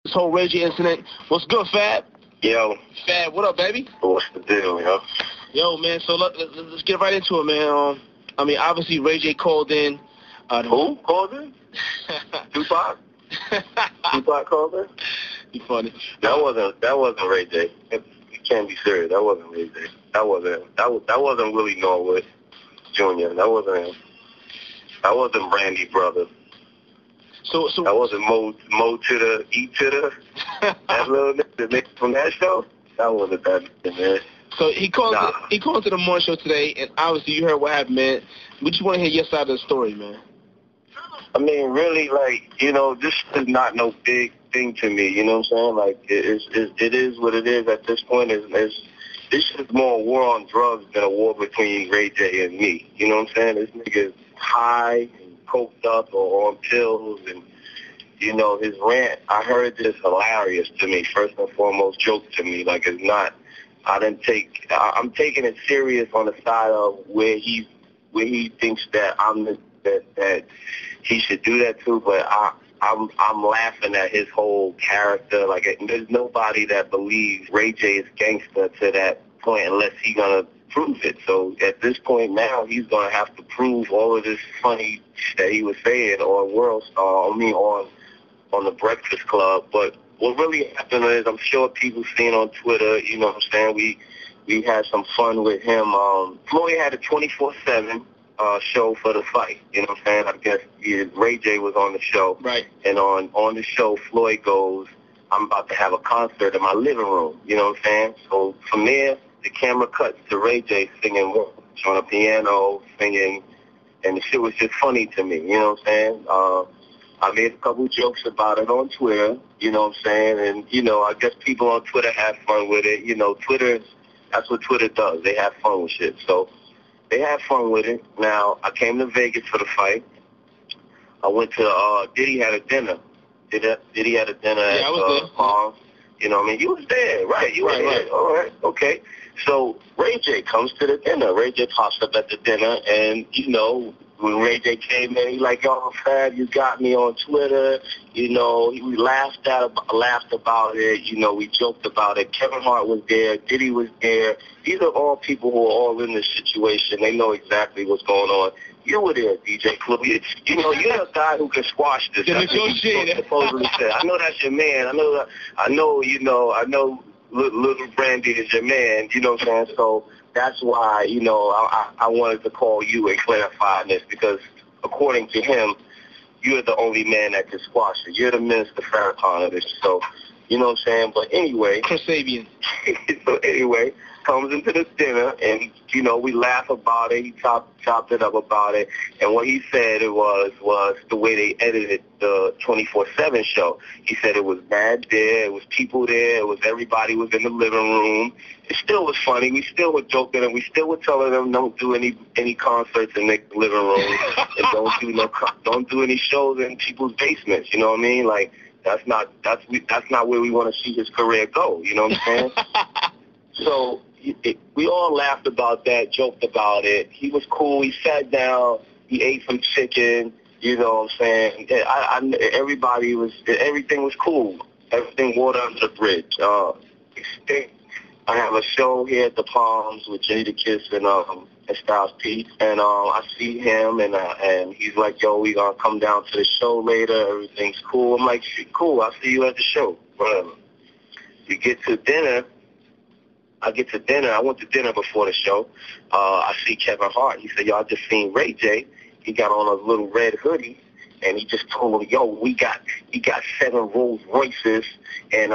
This whole Ray J incident. What's good, Fab? Yo. Fab, what up, baby? What's the deal, yo? Yo, man, so let's get right into it, man. Obviously, Ray J called in. Who called in? Tupac? Tupac called in? You funny. That wasn't Ray J. You can't be serious. That wasn't Ray J. That wasn't Willie Norwood Jr. That wasn't him. That wasn't Brandy Brother. So that wasn't Mo to the E to the that little nigga from that show. That wasn't that nigga, man. So he called to the morning show today, and obviously you heard what happened, man. We just want to hear your side of the story, man. I mean, really, this is not no big thing to me. You know what I'm saying? Like, it is what it is at this point. This is more a war on drugs than a war between Ray J and me. You know what I'm saying? This nigga is high and coked up or on pills, and his rant. I heard this hilarious to me. First and foremost, joke to me. Like, it's not. I'm taking it serious on the side of where he thinks that that he should do that too, but I'm laughing at his whole character. Like, there's nobody that believes Ray J is gangster to that point unless he's gonna prove it. So at this point now, he's gonna have to prove all of this funny that he was saying on World Star. On the Breakfast Club. But what really happened is, I'm sure people seen on Twitter. You know what I'm saying? We had some fun with him. Floyd had a 24/7 show for the fight. You know what I'm saying? I guess Ray J was on the show. Right. And on the show, Floyd goes, I'm about to have a concert in my living room. You know what I'm saying? So from there, the camera cuts to Ray J singing on a piano, singing, and the shit was just funny to me. You know what I'm saying? I made a couple jokes about it on Twitter, you know what I'm saying? And, I guess people on Twitter have fun with it. That's what Twitter does. They have fun with shit. So they have fun with it. Now, I came to Vegas for the fight. I went to, Diddy had a dinner. Diddy had a dinner I was Palms. You know what I mean? You was there, right? You were there. Right. All right, okay. So Ray J comes to the dinner. Ray J pops up at the dinner, and, when Ray J came in, he like, yo, Fab, you got me on Twitter. We laughed about it. We joked about it. Kevin Hart was there. Diddy was there. These are all people who are all in this situation. They know exactly what's going on. You were there, DJ Clue. You're a guy who can squash this. That's your shit. Supposedly said. I know that's your man. I know Little Brandy is your man. You know what I'm saying? So that's why, I wanted to call you and clarify this, because according to him, you're the only man that can squash it. You're the Minister Farrakhan of this. So, you know what I'm saying? But anyway. Chris Sabian. So anyway, comes into the dinner, and, we laugh about it. He chopped it up about it. And what he said was the way they edited the 24/7 show. He said it was bad there. It was people there. Everybody was in the living room. It still was funny. We still were joking, and we still were telling them don't do any concerts in their living room, and don't do any shows in people's basements. You know what I mean? Like, that's not where we want to see his career go. You know what I'm saying? So we all laughed about that, joked about it. He was cool. He sat down. He ate some chicken. You know what I'm saying? Everything was cool. Everything water under the bridge. I have a show here at the Palms with Jada Kiss and Styles P. And I see him, and he's like, yo, we gonna come down to the show later. Everything's cool. I'm like, cool. I'll see you at the show. Whatever. We get to dinner. I went to dinner before the show. I see Kevin Hart. He said, yo, I just seen Ray J. He got on a little red hoodie, and he just told me, yo, he got 7 Rolls Royces, and,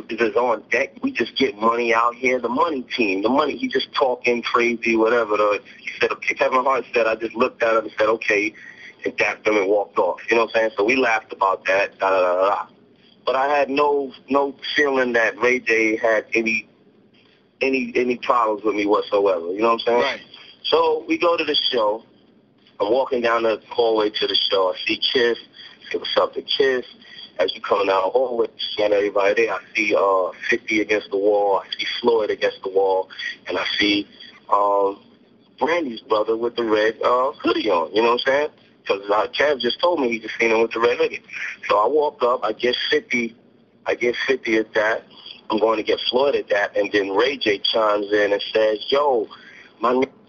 this is on deck. We just get money out here. The money team, he just talking crazy, whatever. He said, okay, Kevin Hart said, I just looked at him and said, okay, and dapped him and walked off. You know what I'm saying? So we laughed about that, da-da-da-da. But I had no feeling that Ray J had any problems with me whatsoever. You know what I'm saying? Right. So we go to the show. I'm walking down the hallway to the show. I see Kiss. Say what's up to Kiss. As you coming down the hallway, seeing everybody there, I see 50 against the wall. I see Floyd against the wall. And I see Brandy's brother with the red hoodie on. You know what I'm saying? Because Kev just told me he just seen him with the red hoodie. So I walk up. I get 50 I get 50 at that. I'm going to get Floyd at that. And then Ray J chimes in and says, yo,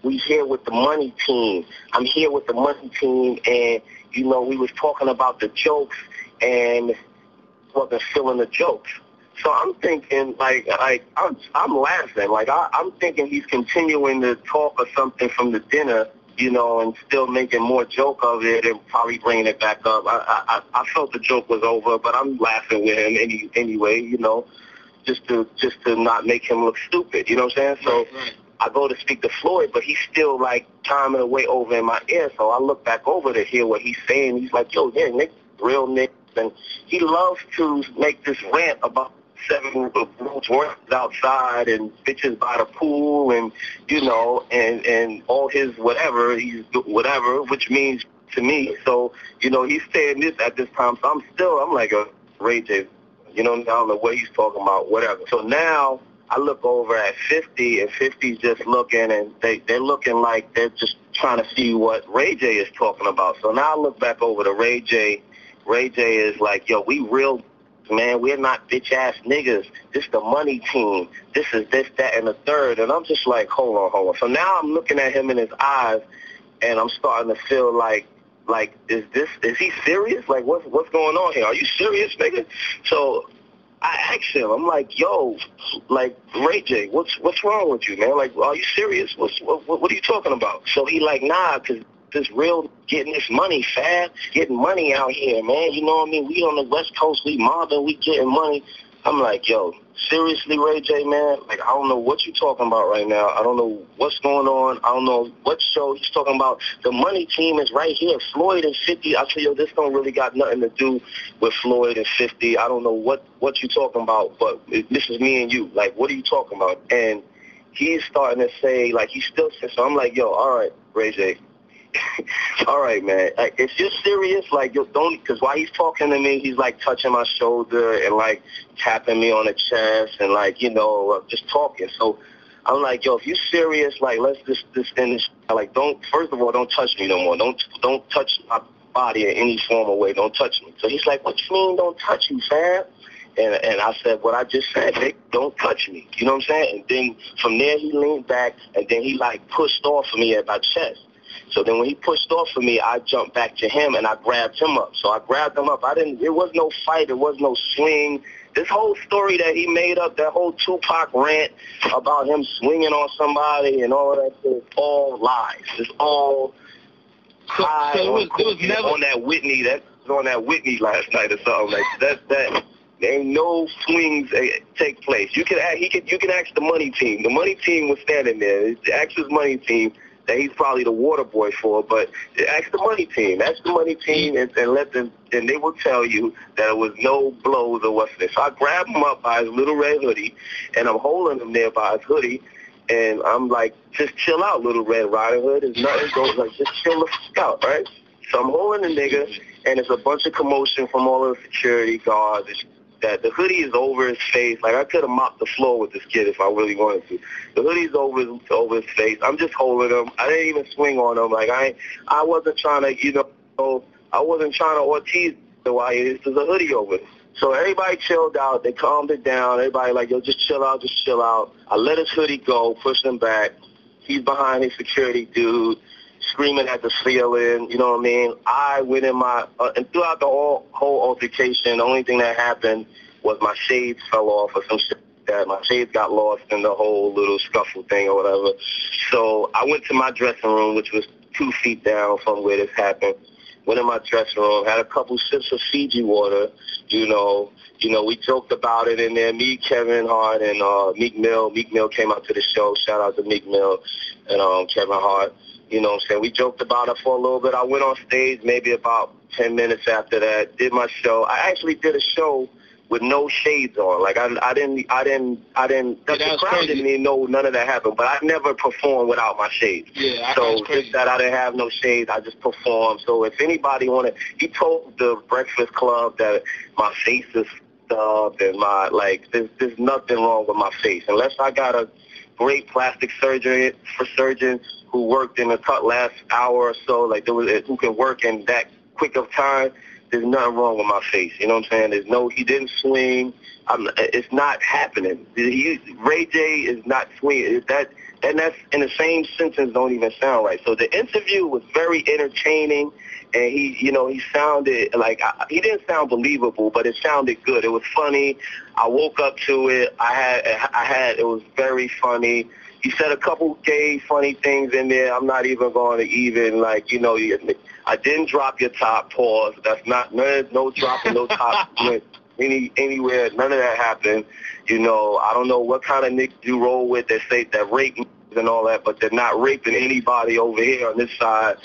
we here with the money team. I'm here with the money team, and, you know, we was talking about the jokes, and wasn't feeling the jokes. So I'm thinking, like I'm laughing. Like, I'm thinking he's continuing to talk or something from the dinner, you know, and still making more joke of it and probably bringing it back up. I felt the joke was over, but I'm laughing with him anyway, you know, just to not make him look stupid, you know what I'm saying? So I go to speak to Floyd, but he's still, like, chiming away over in my ear. So I look back over to hear what he's saying. He's like, yo, yeah, Nick, real Nick. And he loves to make this rant about 7 Rolls Royces outside and bitches by the pool and, you know, and all his whatever, which means to me. So, you know, he's saying this at this time. So I'm like a Ray J, you know, I don't know what he's talking about, whatever. So now I look over at 50, and 50's just looking, and they're looking like they're just trying to see what Ray J is talking about. So now I look back over to Ray J. Ray J is like, yo, we real, man. We're not bitch-ass niggas. This the money team. This is this, that, and the third. And I'm just like, hold on. So now I'm looking at him in his eyes, and I'm starting to feel like, is he serious? Like, what's going on here? Are you serious, nigga? So I asked him, I'm like, yo, like, Ray J, what's wrong with you, man? Like, are you serious? What are you talking about? So he like, nah, because this real getting this money, fast, getting money out here, man. You know what I mean? We on the West Coast, we mobbing, we getting money. I'm like, yo, seriously, Ray J, man? Like, I don't know what you're talking about right now. I don't know what's going on. I don't know what show he's talking about. The money team is right here. Floyd and 50. I tell you, this don't really got nothing to do with Floyd and 50. I don't know what you're talking about, but this is me and you. Like, what are you talking about? And he's starting to say, like, he still says, so I'm like, yo, all right, Ray J. All right, man. Like, if you're serious, like, you don't, because while he's talking to me, he's, like, touching my shoulder and, like, tapping me on the chest and, like, you know, just talking. So I'm like, yo, if you're serious, like, let's just end this. Like, first of all, don't touch me no more. Don't touch my body in any form or way. Don't touch me. So he's like, what you mean don't touch you, fam? And I said, what I just said, Nick, don't touch me. You know what I'm saying? And then from there, he leaned back, and then he, like, pushed off of me at my chest. So then when he pushed off of me, I jumped back to him, and I grabbed him up. So I grabbed him up. It was no fight. It was no swing. This whole story that he made up, that whole Tupac rant about him swinging on somebody and all that shit, it's all lies. It's all high on that Whitney. That was on that Whitney last night or something. Like that. There ain't no swings take place. You can ask the money team. The money team was standing there. Ask his money team. That he's probably the water boy for, but ask the money team. Ask the money team and let them, and they will tell you that it was no blows or what's this. So I grab him up by his little red hoodie, and I'm holding him there by his hoodie, and I'm like, just chill out, Little Red Riding Hood. There's nothing goes like, just chill the fuck out, right? So I'm holding the nigga, and it's a bunch of commotion from all of the security guards. That the hoodie is over his face. Like, I could have mopped the floor with this kid if I really wanted to. The hoodie's over his face. I'm just holding him. I didn't even swing on him. Like, I wasn't trying to, you know, I wasn't trying to Ortiz while there's a hoodie over. So everybody chilled out. They calmed it down. Everybody like, yo, just chill out, just chill out. I let his hoodie go, pushed him back. He's behind his security dude, screaming at the ceiling, you know what I mean? I went in my, and throughout the whole altercation, the only thing that happened was my shades fell off or some shit like that. My shades got lost in the whole little scuffle thing or whatever. So I went to my dressing room, which was 2 feet down from where this happened. Went in my dressing room, had a couple sips of Fiji water, you know, we joked about it in there. Me, Kevin Hart, and Meek Mill. Meek Mill came out to the show. Shout out to Meek Mill and Kevin Hart. You know what I'm saying? We joked about it for a little bit. I went on stage maybe about 10 minutes after that, did my show. I actually did a show with no shades on. Like, I didn't, the crowd didn't even know none of that happened, but I never performed without my shades. Yeah, so just that I didn't have no shades, I just performed. So if anybody he told the Breakfast Club that my face is stubbed and there's nothing wrong with my face. Unless I got a great plastic surgeon who worked in the last hour or so, who can work in that quick of time, there's nothing wrong with my face. You know what I'm saying? He didn't swing. It's not happening. Ray J is not swinging. And that's in the same sentence don't even sound right. So the interview was very entertaining, and he sounded like he didn't sound believable, but it sounded good. It was funny. I woke up to it. It was very funny. He said a couple gay funny things in there. I'm not even going to I didn't drop your top, pause. That's not no dropping no top anywhere. None of that happened. I don't know what kind of niggas you roll with that say that rape and all that, but they're not raping anybody over here on this side.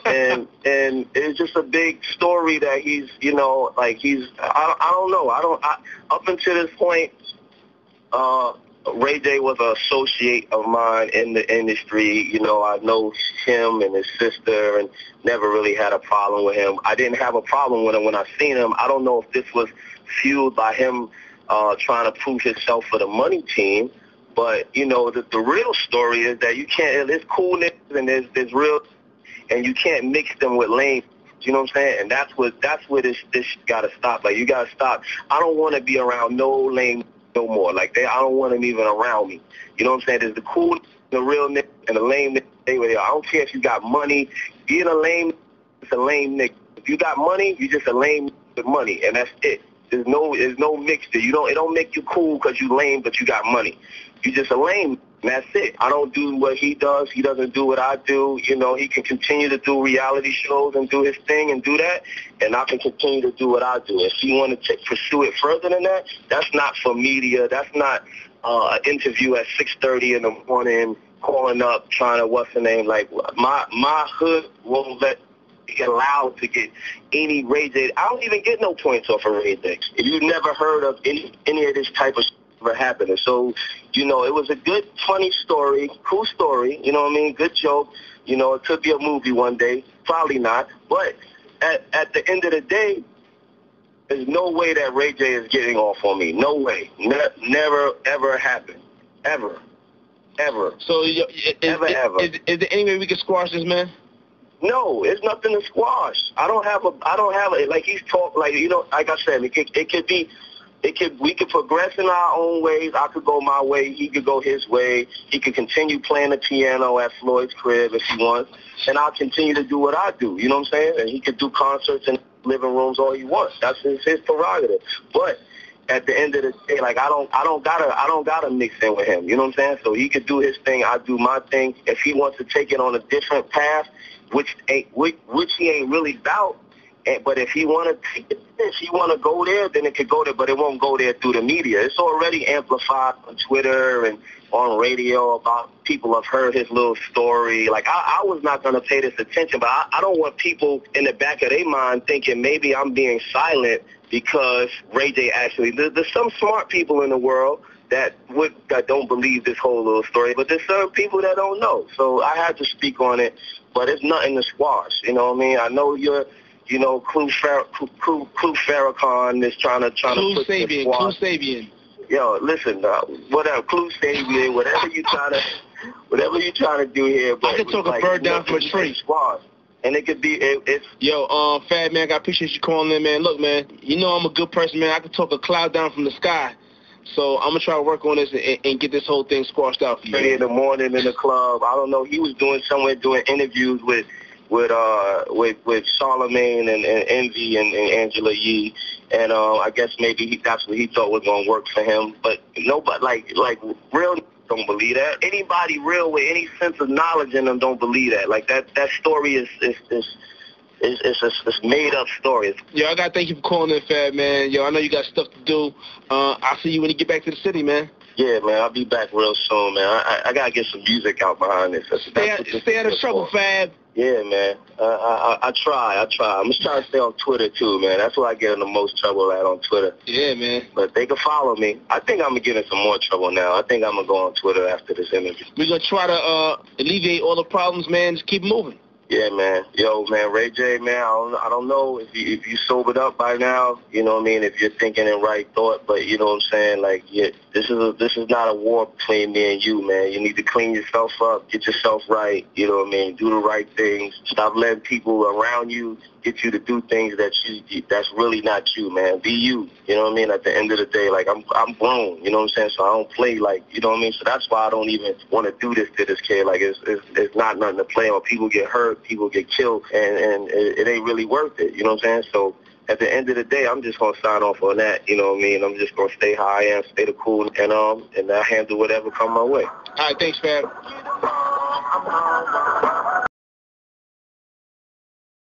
and it's just a big story that he's, I don't know. Up until this point, Ray J was an associate of mine in the industry. I know him and his sister and never really had a problem with him. I didn't have a problem with him when I seen him. I don't know if this was fueled by him trying to prove himself for the money team. But, the real story is that you can't, there's cool niggas and there's real, and you can't mix them with lame. You know what I'm saying? And that's where this got to stop. Like, you got to stop. I don't want to be around no lame no more. I don't want them even around me. You know what I'm saying? There's the cool, the real nigga, and the lame nigga. I don't care if you got money. Being a lame, it's a lame nigga. If you got money, you just a lame with money, and that's it. There's no mixture. It don't make you cool because you lame, but you got money. You just a lame, and that's it. I don't do what he does. He doesn't do what I do. He can continue to do reality shows and do his thing and do that, and I can continue to do what I do. If he want to pursue it further than that, that's not for media. That's not an interview at 6:30 in the morning, calling up, trying to, what's the name? Like, my hood won't let be allowed to get any Ray J. I don't even get no points off of Ray J. If you've never heard of any of this type of ever happening. So, it was a good, funny story, cool story, you know what I mean? Good joke. It could be a movie one day. Probably not. But at the end of the day, there's no way that Ray J is getting off on me. No way. Never, ever happened. Ever. Ever. So, ever. Is there any way we can squash this, man? No, it's nothing to squash. I don't have a, like he's talk, like I said, we could progress in our own ways. I could go my way. He could go his way. He could continue playing the piano at Floyd's crib if he wants, and I'll continue to do what I do. You know what I'm saying? And he could do concerts in living rooms all he wants. That's his prerogative. But at the end of the day, like I don't gotta mix in with him. You know what I'm saying? So he could do his thing. I do my thing. If he wants to take it on a different path, which he ain't really about. But if he want to go there, then it could go there, but it won't go there through the media. It's already amplified on Twitter and on radio about people have heard his little story. Like, I was not going to pay this attention, but I don't want people in the back of their mind thinking maybe I'm being silent because Ray J actually, there's some smart people in the world that don't believe this whole little story, but there's some people that don't know. So I had to speak on it, but it's nothing to squash. You know what I mean? I know you're, Clue Farrakhan is trying to put this squash. Clue Sabian. Yo, listen, whatever, Clue Sabian, whatever you trying to do here. But I could talk a bird down from a tree. Squash. And it could be, it's... Yo, Fat man, I appreciate you calling in, man. Look, man, I'm a good person, man. I could talk a cloud down from the sky. So I'm going to try to work on this and get this whole thing squashed out for you. 3 in the morning in the club. I don't know. He was doing interviews with Charlamagne and Envy and Angela Yee. And I guess maybe that's what he thought was going to work for him. But nobody, like real don't believe that. Anybody real with any sense of knowledge in them don't believe that. Like, that story is a made-up story. Yo, I got to thank you for calling in, Fab, man. Yo, I know you got stuff to do. I'll see you when you get back to the city, man. Yeah, man, I'll be back real soon, man. I got to get some music out behind this. Stay out of trouble, Fab. Yeah, man. I try. I'm just trying to stay on Twitter, too, man. That's where I get in the most trouble at, on Twitter. Yeah, man. But they can follow me. I think I'm going to get in some more trouble now. I think I'm going to go on Twitter after this interview. We're going to try to alleviate all the problems, man. Just keep moving. Yeah, man. Yo, man, Ray J, man, I don't know if you sobered up by now, you know what I mean, if you're thinking in right thought, but you know what I'm saying, like, yeah, this is not a war between me and you, man. You need to clean yourself up, get yourself right, you know what I mean, do the right things, stop letting people around you get you to do things that's really not you, man. Be you. You know what I mean? At the end of the day, like, I'm grown. You know what I'm saying? So I don't play like, you know what I mean? So that's why I don't even want to do this to this kid. Like, it's not nothing to play on. People get hurt, people get killed, and it ain't really worth it. You know what I'm saying? So at the end of the day, I'm just gonna sign off on that. You know what I mean? I'm just gonna stay how I am, stay the cool, and I handle whatever come my way. All right, thanks, Fab.